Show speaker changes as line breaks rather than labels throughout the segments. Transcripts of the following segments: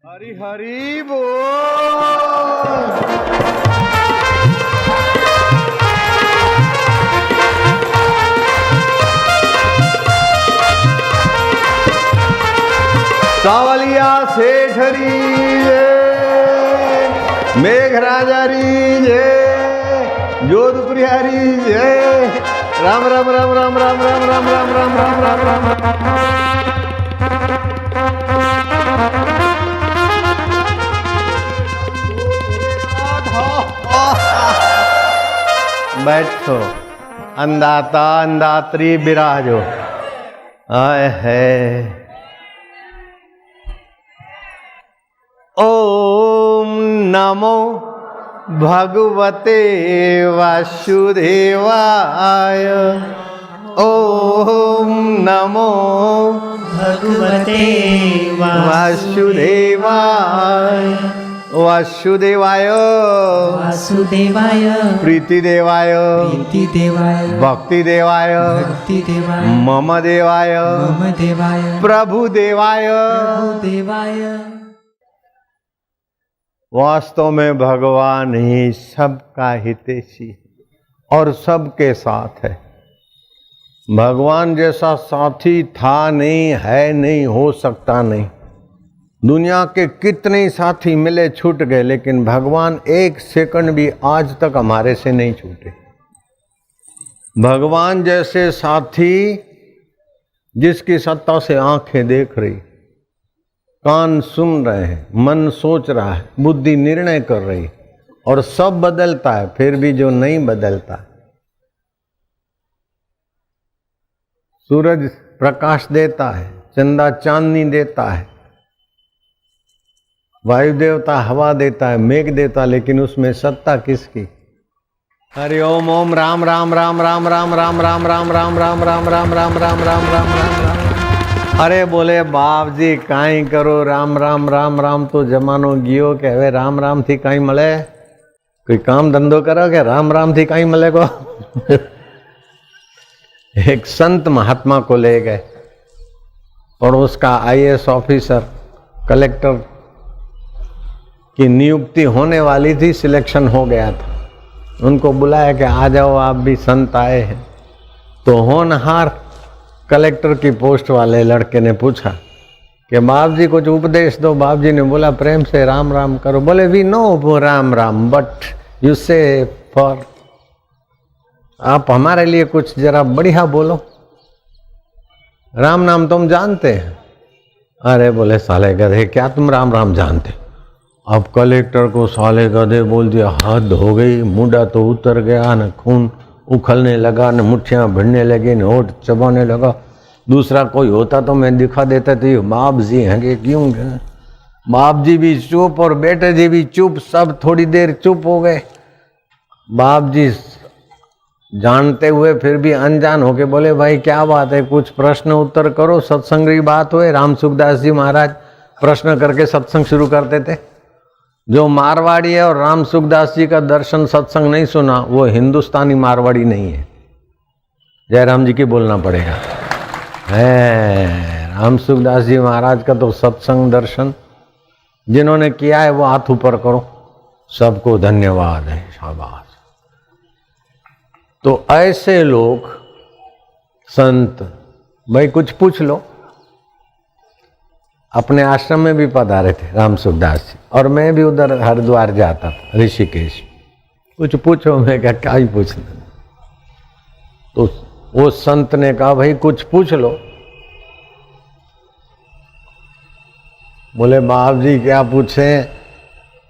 हरि हरि बोल। सावलिया सेठ हरी जय, मेघराजारी जय, जोधपुरी हरी जय। राम राम राम राम राम राम राम राम राम राम राम राम। बैठो, अंदाता अंदात्री विराजो। आए है ओम नमो भगवते वासुदेवाय। ओम नमो
भगवते
वासुदेवाय। वासुदेवाय
वासुदेवाय
प्रीतिदेवाय
प्रीतिदेवाय
भक्तिदेवाय
भक्तिदेवाय
मम देवाय
मम देवाय
प्रभुदेवाय।
देवाय।
वास्तव में भगवान ही सबका हितैषी और सबके साथ है। भगवान जैसा साथी था नहीं, है नहीं, हो सकता नहीं। दुनिया के कितने साथी मिले छूट गए, लेकिन भगवान एक सेकंड भी आज तक हमारे से नहीं छूटे। भगवान जैसे साथी जिसकी सत्ता से आंखें देख रही, कान सुन रहे हैं, मन सोच रहा है, बुद्धि निर्णय कर रही, और सब बदलता है, फिर भी जो नहीं बदलता। सूरज प्रकाश देता है, चंदा चांदनी देता है, वायु देवता हवा देता है, मेघ देता, लेकिन उसमें सत्ता किसकी? हरि ओम ओम राम राम राम राम राम राम राम राम राम राम राम राम राम राम राम राम राम। अरे बोले बाप जी काई करो राम राम राम राम, तो जमानो गियो के हवे राम राम थी काई मले। कोई काम धंधो करो के राम राम थी काई मले को। एक संत महात्मा को ले गए और उसका आईएएस ऑफिसर, कलेक्टर की नियुक्ति होने वाली थी, सिलेक्शन हो गया था। उनको बुलाया कि आ जाओ आप भी, संत आए हैं। तो होनहार कलेक्टर की पोस्ट वाले लड़के ने पूछा कि बाप जी कुछ उपदेश दो। बाप जी ने बोला प्रेम से राम राम करो। बोले we know Ram Ram, but you say for, आप हमारे लिए कुछ जरा बढ़िया बोलो। राम नाम तुम जानते हैं? अरे बोले साले गधे क्या तुम राम राम जानते? अब कलेक्टर को साले गधे बोल दिया, हद हो गई। मुंडा तो उतर गया, न खून उखलने लगा, न मुट्ठियां भिड़ने लगी, न होठ चबाने लगा। दूसरा कोई होता तो मैं दिखा देता थी बाप जी हैं कि क्यों। बाप जी भी चुप और बेटे जी भी चुप, सब थोड़ी देर चुप हो गए। बाप जी जानते हुए फिर भी अनजान होके बोले भाई क्या बात है, कुछ प्रश्न उत्तर करो, सत्संग की बात हुए। राम सुखदास जी महाराज प्रश्न करके सत्संग शुरू करते थे। जो मारवाड़ी है और राम सुखदास जी का दर्शन सत्संग नहीं सुना, वो हिंदुस्तानी मारवाड़ी नहीं है। जयराम जी की बोलना पड़ेगा। है राम सुखदास जी महाराज का तो सत्संग दर्शन जिन्होंने किया है वो हाथ ऊपर करो, सबको धन्यवाद है, शाबाश। तो ऐसे लोग संत, भाई कुछ पूछ लो। अपने आश्रम में भी पधारे थे राम सुखदास जी, और मैं भी उधर हरिद्वार जाता था, ऋषिकेश। कुछ पूछो, मैं क्या ही पूछना। तो वो संत ने कहा भाई कुछ पूछ लो। बोले बाप जी क्या पूछे,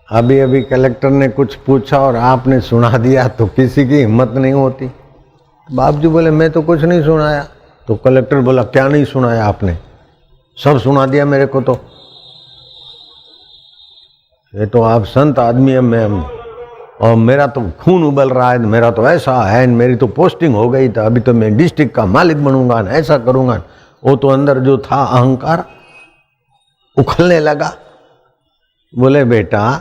अभी अभी कलेक्टर ने कुछ पूछा और आपने सुना दिया तो किसी की हिम्मत नहीं होती। बाप जी बोले मैं तो कुछ नहीं सुनाया। तो कलेक्टर बोला क्या नहीं सुनाया आपने? सब सुना दिया मेरे को। तो ये तो आप संत आदमी है, मैं और मेरा तो खून उबल रहा है, मेरा तो ऐसा है, मेरी तो पोस्टिंग हो गई था, अभी तो मैं डिस्ट्रिक्ट का मालिक बनूंगा, ऐसा करूंगा। वो तो अंदर जो था अहंकार उखलने लगा। बोले बेटा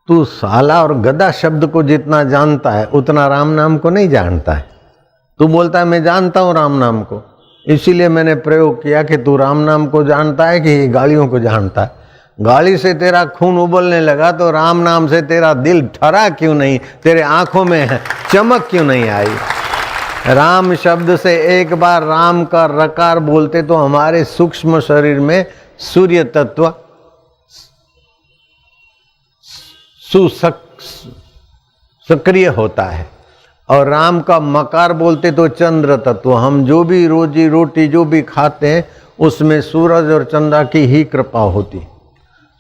तू साला और गधा शब्द को जितना जानता है उतना राम नाम को नहीं जानता है। तू बोलता है मैं जानता हूँ राम नाम को, इसीलिए मैंने प्रयोग किया कि तू राम नाम को जानता है कि गालियों को जानता है। गाली से तेरा खून उबलने लगा तो राम नाम से तेरा दिल ठरा क्यों नहीं, तेरे आंखों में चमक क्यों नहीं आई? राम शब्द से एक बार राम का रकार बोलते तो हमारे सूक्ष्म शरीर में सूर्य तत्व सक्रिय होता है, और राम का मकार बोलते तो चंद्र तत्व। हम जो भी रोजी रोटी जो भी खाते हैं उसमें सूरज और चंदा की ही कृपा होती।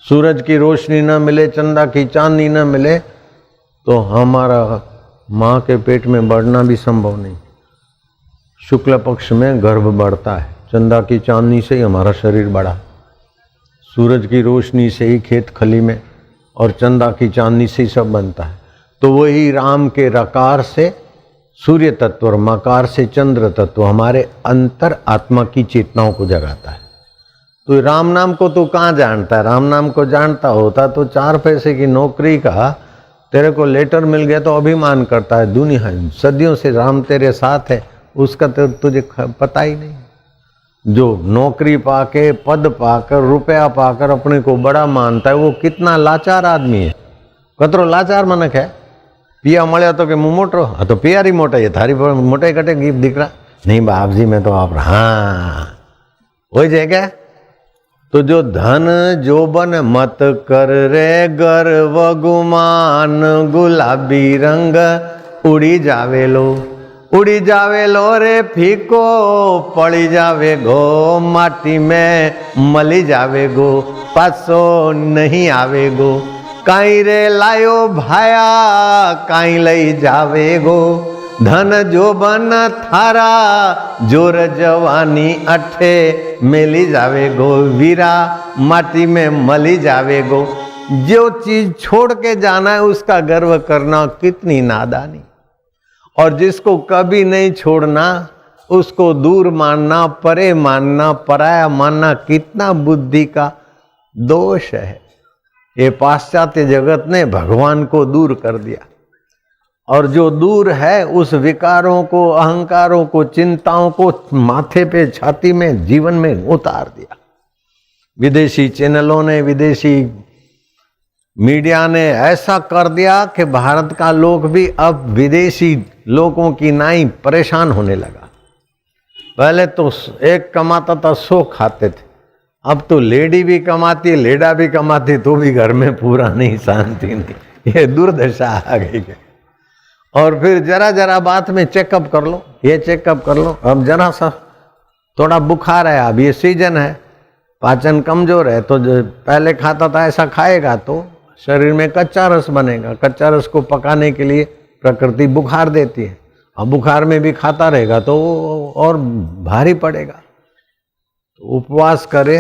सूरज की रोशनी न मिले, चंदा की चांदनी न मिले तो हमारा माँ के पेट में बढ़ना भी संभव नहीं। शुक्ल पक्ष में गर्भ बढ़ता है, चंदा की चांदनी से ही हमारा शरीर बढ़ा, सूरज की रोशनी से ही खेत खली में और चंदा की चांदनी से ही सब बनता है। तो वही राम के रकार से सूर्य तत्व और मकार से चंद्र तत्व हमारे अंतर आत्मा की चेतनाओं को जगाता है। तो राम नाम को तो कहाँ जानता है? राम नाम को जानता होता तो 4 पैसे की नौकरी का तेरे को लेटर मिल गया तो अभिमान करता है। दुनिया सदियों से राम तेरे साथ है, उसका तो तुझे पता ही नहीं। जो नौकरी पाके, पद पाकर, रुपया पाकर अपने को बड़ा मानता है, वो कितना लाचार आदमी है। कतरो लाचार मनक है। पिया मळ्या तो के मुँह मोटो, हाँ तो पियारी मोटा है, थारी मोटाई कटे गीप दिख रहा नहीं बाप जी मैं तो आप, हाँ वही जगह। तो जो धन जोबन मत कर रे गर्व गुमान, गुलाबी रंग उड़ी जावेलो, उड़ी जावेलो रे फीको, पड़ी जावे गो माटी में मली जावे गो, पासो नहीं आवे गो। काई रे लायो भाया काई लई जावे गो, धन जोबन थारा जोर जवानी अठे मेली जावे गो, वीरा माटी में मली जावे गो। जो चीज छोड़ के जाना है उसका गर्व करना कितनी नादानी, और जिसको कभी नहीं छोड़ना उसको दूर मानना, परे मानना, पराया मानना कितना बुद्धि का दोष है। ये पाश्चात्य जगत ने भगवान को दूर कर दिया, और जो दूर है उस विकारों को, अहंकारों को, चिंताओं को माथे पे, छाती में, जीवन में उतार दिया। विदेशी चैनलों ने, विदेशी मीडिया ने ऐसा कर दिया कि भारत का लोग भी अब विदेशी लोगों की नाई परेशान होने लगा। पहले तो एक कमाता था 100 खाते थे, अब तो लेडी भी कमाती, लेडा भी कमाती तो भी घर में पूरा नहीं, शांति नहीं। ये दुर्दशा आ गई है। और फिर जरा जरा बात में चेकअप कर लो, ये चेकअप कर लो। अब जरा सा थोड़ा बुखार है, अब ये सीजन है, पाचन कमजोर है, तो जो पहले खाता था ऐसा खाएगा तो शरीर में कच्चा रस बनेगा। कच्चा रस को पकाने के लिए प्रकृति बुखार देती है। अब बुखार में भी खाता रहेगा तो और भारी पड़ेगा। तो उपवास करे,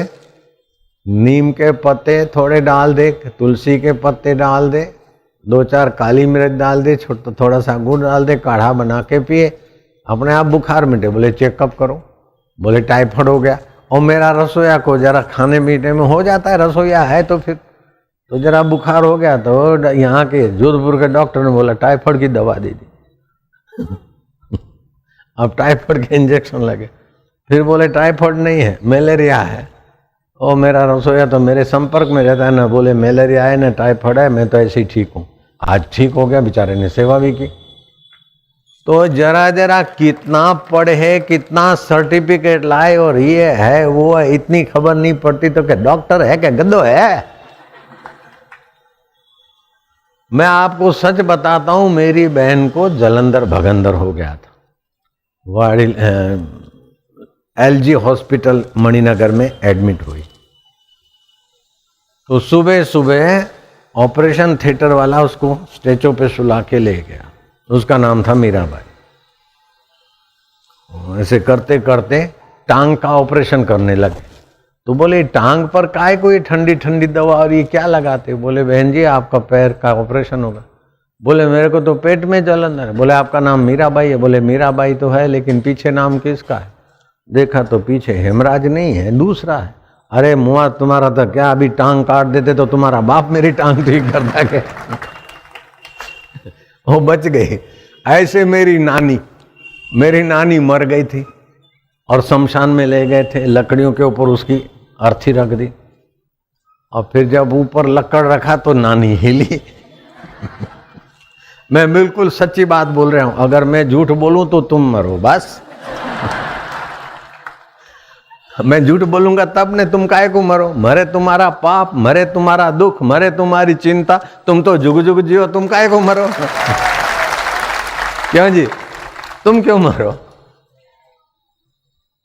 नीम के पत्ते थोड़े डाल दे, तुलसी के पत्ते डाल दे, 2-4 काली मिर्च डाल दे, थोड़ा सा गुड़ डाल दे, काढ़ा बना के पिए, अपने आप बुखार मिटे। बोले चेकअप करो, बोले टाइफाइड हो गया। और मेरा रसोईया को जरा खाने पीने में हो जाता है, रसोईया है तो फिर तो जरा बुखार हो गया तो यहाँ के जोधपुर के डॉक्टर ने बोला टाइफाइड की दवा दे दी। अब टाइफाइड के इंजेक्शन लगे, फिर बोले टाइफाइड नहीं है, मलेरिया है। और मेरा रसोईया तो मेरे संपर्क में रहता है ना, बोले मलेरिया है ना टाइफाइड है, मैं तो ऐसे ही ठीक हूँ। आज ठीक हो गया, बेचारे ने सेवा भी की। तो जरा जरा कितना पढ़े, कितना सर्टिफिकेट लाए और ये है वो है, इतनी खबर नहीं पड़ती तो क्या डॉक्टर है, क्या गद्दो है। मैं आपको सच बताता हूं, मेरी बहन को जलंधर भगंदर हो गया था, वाड़ी LG हॉस्पिटल मणिनगर में एडमिट हुई। तो सुबह सुबह ऑपरेशन थिएटर वाला उसको स्ट्रेचर पे सुला के ले गया। उसका नाम था मीराबाई। ऐसे करते करते टांग का ऑपरेशन करने लगे। तो बोले टांग पर काय कोई ठंडी ठंडी दवा और ये क्या लगाते? बोले बहन जी आपका पैर का ऑपरेशन होगा। बोले मेरे को तो पेट में जलन है। बोले आपका नाम मीराबाई है? बोले मीराबाई तो है, लेकिन पीछे नाम किसका है? देखा तो पीछे हेमराज नहीं है, दूसरा है। अरे मुआ तुम्हारा था क्या, अभी टांग काट देते तो तुम्हारा बाप मेरी टांग ठीक करता क्या? वो बच गई। ऐसे मेरी नानी मर गई थी और शमशान में ले गए थे, लकड़ियों के ऊपर उसकी अर्थी रख दी। और फिर जब ऊपर लकड़ रखा तो नानी हिली। मैं बिल्कुल सच्ची बात बोल रहा हूं, अगर मैं झूठ बोलूं तो तुम मरो बस। मैं झूठ बोलूंगा तब ने, तुम काहे को मरो? मरे तुम्हारा पाप, मरे तुम्हारा दुख, मरे तुम्हारी चिंता, तुम तो जुग जुग जियो, तुम काहे को मरो? क्यों जी, तुम क्यों मरो?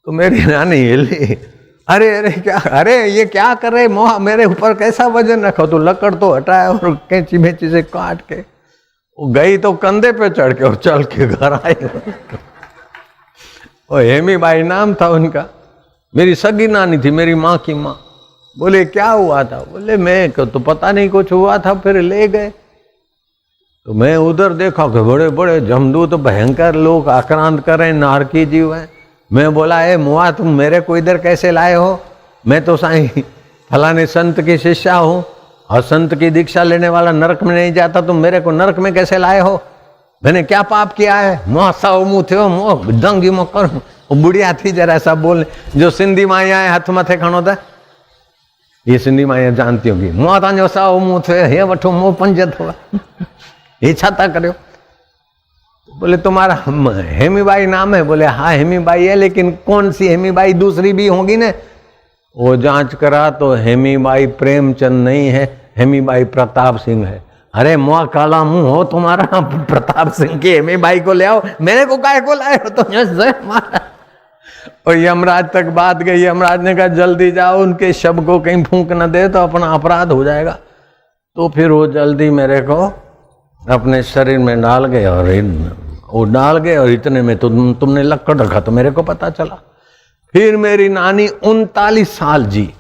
तो मेरी नानी हिली, अरे अरे क्या, अरे ये क्या कर रहे मोहा, मेरे ऊपर कैसा वजन रखो? तो लकड़ तो हटाया और कैंची बेंची से काट के वो गई तो कंधे पे चढ़ के और चल के घर आई। वो हेमी बाई नाम था उनका, मेरी सगी नानी थी, मेरी माँ की माँ। बोले क्या हुआ था? बोले मैं तो पता नहीं, कुछ हुआ था, फिर ले गए। तो मैं उधर देखा कि बड़े बड़े जमदूत भयंकर लोग आक्रांत कर रहे हैं, नारकी जीव है। मैं बोला ए मुआ, तुम मेरे को इधर कैसे लाए हो? मैं तो साईं फलाने संत की शिष्या हूँ और संत की दीक्षा लेने वाला नरक में नहीं जाता, तुम मेरे को नरक में कैसे लाए हो? मैंने क्या पाप किया है? मुआ साओ मुँह थे मुँह दंगी मुँह कर। वो बुढ़िया थी जरा ऐसा बोलने, जो सिंधी माया है हाथ मथे खड़ो था, ये सिंधी माया जानती होगी। मुआ तव्हांजो साओ मुँह थे, हे वठो मुँह पंज अथव, ये छा था करियो? बोले तुम्हारा हेमीबाई नाम है? बोले हाँ हेमीबाई है, लेकिन कौन सी हेमीबाई? दूसरी भी होगी ना। वो जांच करा तो हेमीबाई प्रेमचंद नहीं है, हेमीबाई प्रताप सिंह है। अरे मुआ काला मुंह हो तुम्हारा, प्रताप सिंह की हेमीबाई को ले आओ, मेरे को काहे को लाए हो? तो और यमराज तक बात गई। यमराज ने कहा जल्दी जाओ, उनके शव को कहीं फूंक न दे तो अपना अपराध हो जाएगा। तो फिर वो जल्दी मेरे को अपने शरीर में डाल गए और वो डाल गए, और इतने में तो तुमने लकड़ रखा तो मेरे को पता चला। फिर मेरी नानी 39 साल जी,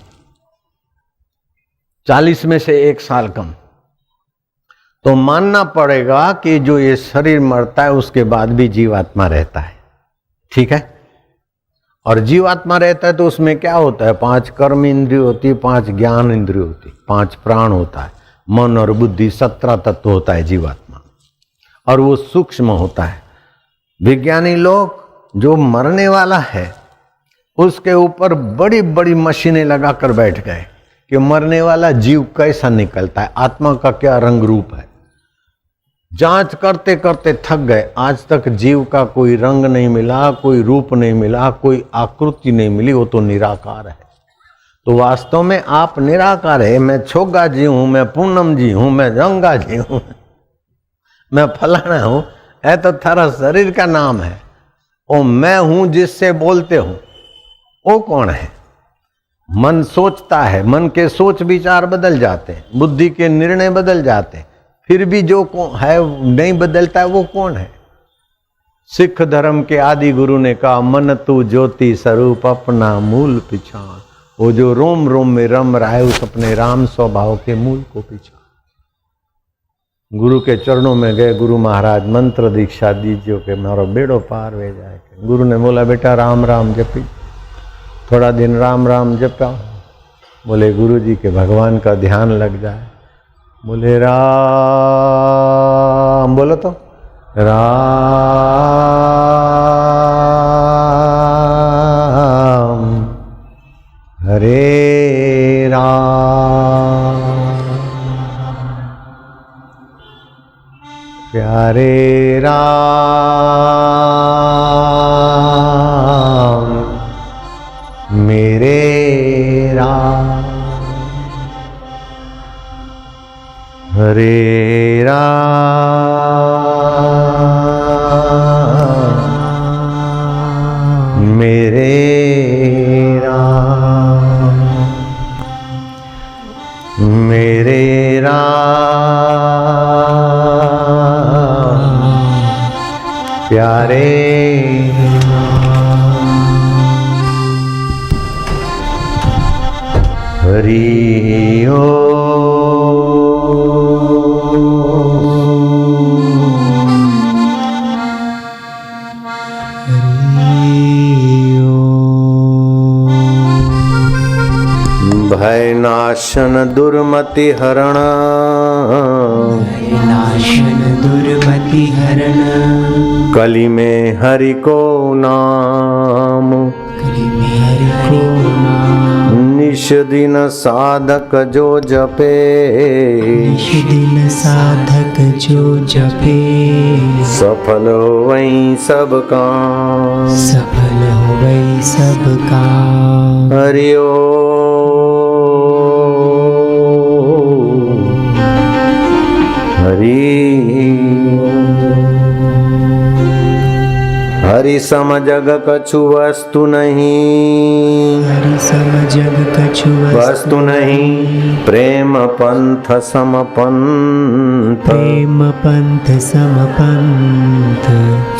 40 में से 1 साल कम। तो मानना पड़ेगा कि जो ये शरीर मरता है उसके बाद भी जीवात्मा रहता है, ठीक है। और जीवात्मा रहता है तो उसमें क्या होता है? 5 कर्म इंद्रिय होती है, 5 ज्ञान इंद्रिय होती, 5 प्राण होता है, मन और बुद्धि, 17 तत्व होता है जीवात्मा, और वो सूक्ष्म होता है। विज्ञानी लोग जो मरने वाला है उसके ऊपर बड़ी बड़ी मशीनें लगाकर बैठ गए कि मरने वाला जीव कैसा निकलता है, आत्मा का क्या रंग रूप है। जांच करते करते थक गए, आज तक जीव का कोई रंग नहीं मिला, कोई रूप नहीं मिला, कोई आकृति नहीं मिली, वो तो निराकार है। तो वास्तव में आप निराकार है। मैं छोगा जी हूं, मैं पूनम जी हूं, मैं गंगा जी हूं, मैं फलाना हूं, ऐ तो थारा शरीर का नाम है। ओ मैं हूं जिससे बोलते हो, वो कौन है? मन सोचता है, मन के सोच विचार बदल जाते हैं, बुद्धि के निर्णय बदल जाते हैं, फिर भी जो है नहीं बदलता है, वो कौन है? सिख धर्म के आदि गुरु ने कहा, मन तू ज्योति स्वरूप अपना मूल पिछाड़। वो जो रोम रोम में रम रहा है उस अपने राम स्वभाव के मूल को पिछाड़। गुरु के चरणों में गए, गुरु महाराज मंत्र दीक्षा दीजिए कि मारो बेड़ो पार वे जाए। गुरु ने बोला बेटा राम राम जपी। थोड़ा दिन राम राम जपा। बोले गुरु जी के भगवान का ध्यान लग जाए। बोले राम, बोलो तो राम, हरे राम, प्यारे राम, मेरे राम, हरे राम, मेरे राम, मेरे राम, प्यारे हरि ओम। भय नाशन दुर्मति हरण,
नाशन दुर्मति हरण,
कली में हरि को नाम,
कली में हरि को नाम,
निश दिन साधक जो जपे,
निश दिन साधक जो जपे,
सफल होवई सब काम,
सफल होवई सब काम।
हरि ओम। हरि हरि सम जग कछु वस्तु नहीं,
हरि सम जग कछु
वस्तु नहीं, प्रेम पंथ सम पंथ,
प्रेम पंथ सम पंथ,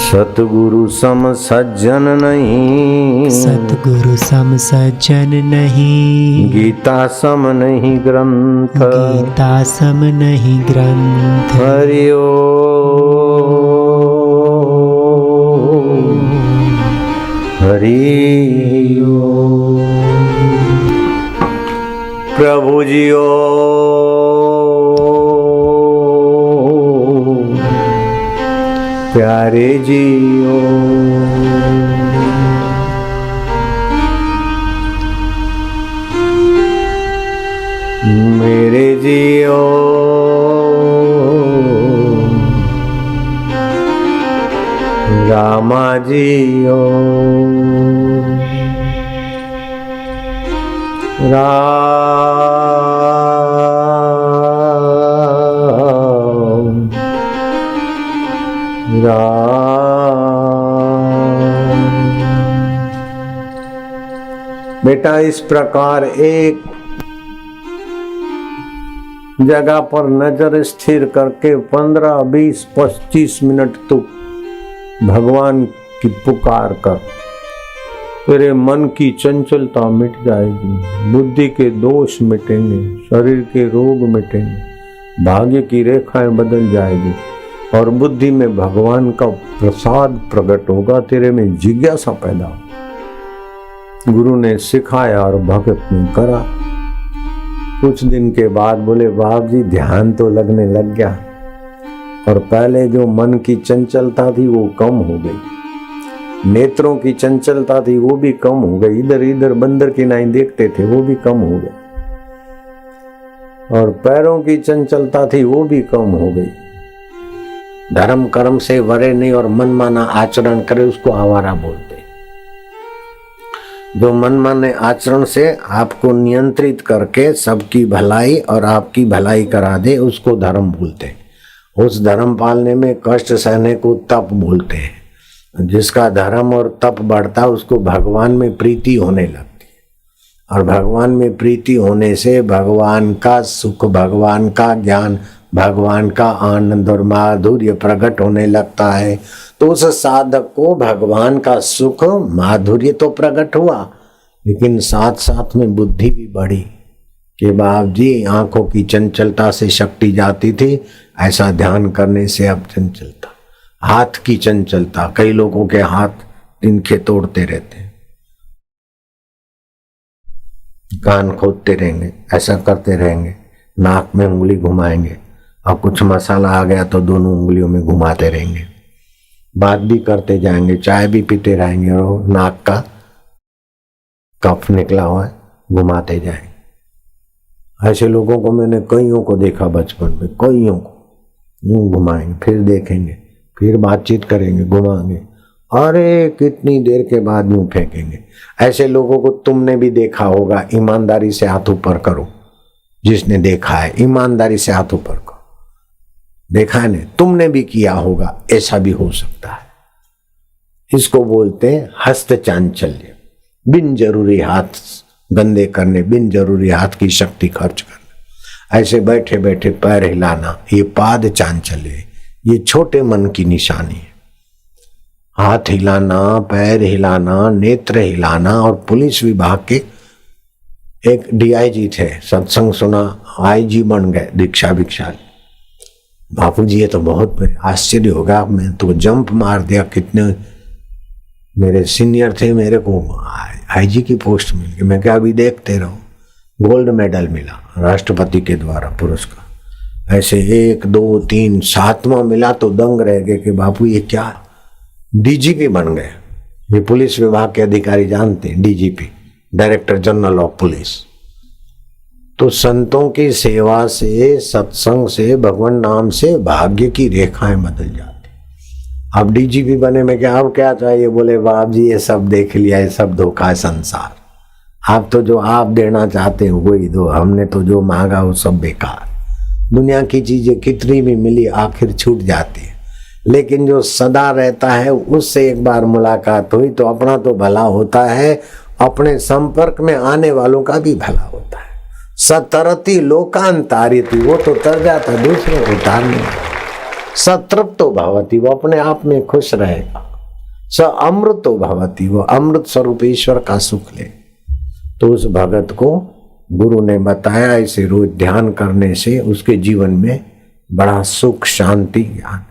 सतगुरु सम सज्जन नहीं,
सतगुरु सम सज्जन नहीं,
गीता सम नहीं ग्रंथ,
गीता सम नहीं ग्रंथ।
हरि ओम। हरि ओम। प्रभु जी ओ प्यारे जी ओ, मेरे जी ओ, रामा जी ओ, राम राम। बेटा इस प्रकार एक जगह पर नजर स्थिर करके 15, 20, 25 मिनट तक भगवान की पुकार कर, तेरे मन की चंचलता मिट जाएगी, बुद्धि के दोष मिटेंगे, शरीर के रोग मिटेंगे, भाग्य की रेखाएं बदल जाएगी और बुद्धि में भगवान का प्रसाद प्रकट होगा, तेरे में जिज्ञासा पैदा हो। गुरु ने सिखाया और भगत ने करा। कुछ दिन के बाद बोले बाप जी ध्यान तो लगने लग गया और पहले जो मन की चंचलता थी वो कम हो गई, नेत्रों की चंचलता थी वो भी कम हो गई, इधर इधर बंदर की नाई देखते थे वो भी कम हो गई, और पैरों की चंचलता थी वो भी कम हो गई। धर्म कर्म से वरे नहीं और मनमाना आचरण करे उसको आवारा बोलते। जो मनमाने आचरण से आपको नियंत्रित करके सबकी भलाई और आपकी भलाई करा दे उसको धर्म बोलते। उस धर्म पालने में कष्ट सहने को तप बोलते हैं। जिसका धर्म और तप बढ़ता है उसको भगवान में प्रीति होने लगती है और भगवान में प्रीति होने से भगवान का सुख, भगवान का ज्ञान, भगवान का आनंद और माधुर्य प्रकट होने लगता है। तो उस साधक को भगवान का सुख माधुर्य तो प्रकट हुआ, लेकिन साथ साथ में बुद्धि भी बढ़ी कि बाप जी आंखों की चंचलता से शक्ति जाती थी, ऐसा ध्यान करने से अब चंचलता, हाथ की चंचलता, कई लोगों के हाथ तिनके तोड़ते रहते हैं, कान खोदते रहेंगे, ऐसा करते रहेंगे, नाक में उंगली घुमाएंगे और कुछ मसाला आ गया तो दोनों उंगलियों में घुमाते रहेंगे, बात भी करते जाएंगे, चाय भी पीते रहेंगे और नाक का कफ निकला हुआ है घुमाते जाएंगे। ऐसे लोगों को मैंने कईयों को देखा बचपन में, कईयों को यूं घुमाएंगे, फिर देखेंगे, फिर बातचीत करेंगे, घुमाएंगे, अरे कितनी देर के बाद यूं फेंकेंगे। ऐसे लोगों को तुमने भी देखा होगा, ईमानदारी से हाथ ऊपर करो, जिसने देखा है ईमानदारी से हाथ ऊपर करो, देखा है ना, तुमने भी किया होगा, ऐसा भी हो सकता है। इसको बोलते हैं हस्त चांचल्य, बिन जरूरी हाथ गंदे करने, बिन जरूरी हाथ की शक्ति खर्च करना, ऐसे बैठे बैठे पैर हिलाना, ये पाद चांचल्य, ये छोटे मन की निशानी है। हाथ हिलाना, पैर हिलाना, नेत्र हिलाना। और पुलिस विभाग के एक डीआईजी थे, सत्संग सुना, आईजी बन गए, दीक्षा भिक्षा। बापू जी ये तो बहुत आश्चर्य होगा, मैं तो जंप मार दिया, कितने मेरे सीनियर थे, मेरे को आईजी की पोस्ट मिल गई। मैं क्या अभी देखते रहो, गोल्ड मेडल मिला राष्ट्रपति के द्वारा पुरस्कार। ऐसे 1, 2, 3, 7वां मिला तो दंग रह गए कि बापू ये क्या, डीजीपी बन गए। ये पुलिस विभाग के अधिकारी जानते हैं, DGP, director general of police. तो संतों की सेवा से, सत्संग से, भगवान नाम से भाग्य की रेखाएं बदल जाती। अब डीजीपी बने में क्या, अब क्या चाहिए? बोले बाप जी ये सब देख लिया, ये सब धोखा है संसार। आप तो जो आप देना चाहते हो वही दो, हमने तो जो मांगा वो सब बेकार। दुनिया की चीजें कितनी भी मिली आखिर छूट जाती है, लेकिन जो सदा रहता है उससे एक बार मुलाकात हुई तो अपना तो भला होता है, अपने संपर्क में आने वालों का भी भला होता है। सतरती लोकांतारिती, वो तो तर जाता, दूसरे को तारने। सतृप्तो भवती, वो अपने आप में खुश रहेगा। स अमृतो भवती, वो अमृत स्वरूप ईश्वर का सुख ले। तो उस भगत को गुरु ने बताया, इसे रोज ध्यान करने से उसके जीवन में बड़ा सुख, शांति, ज्ञान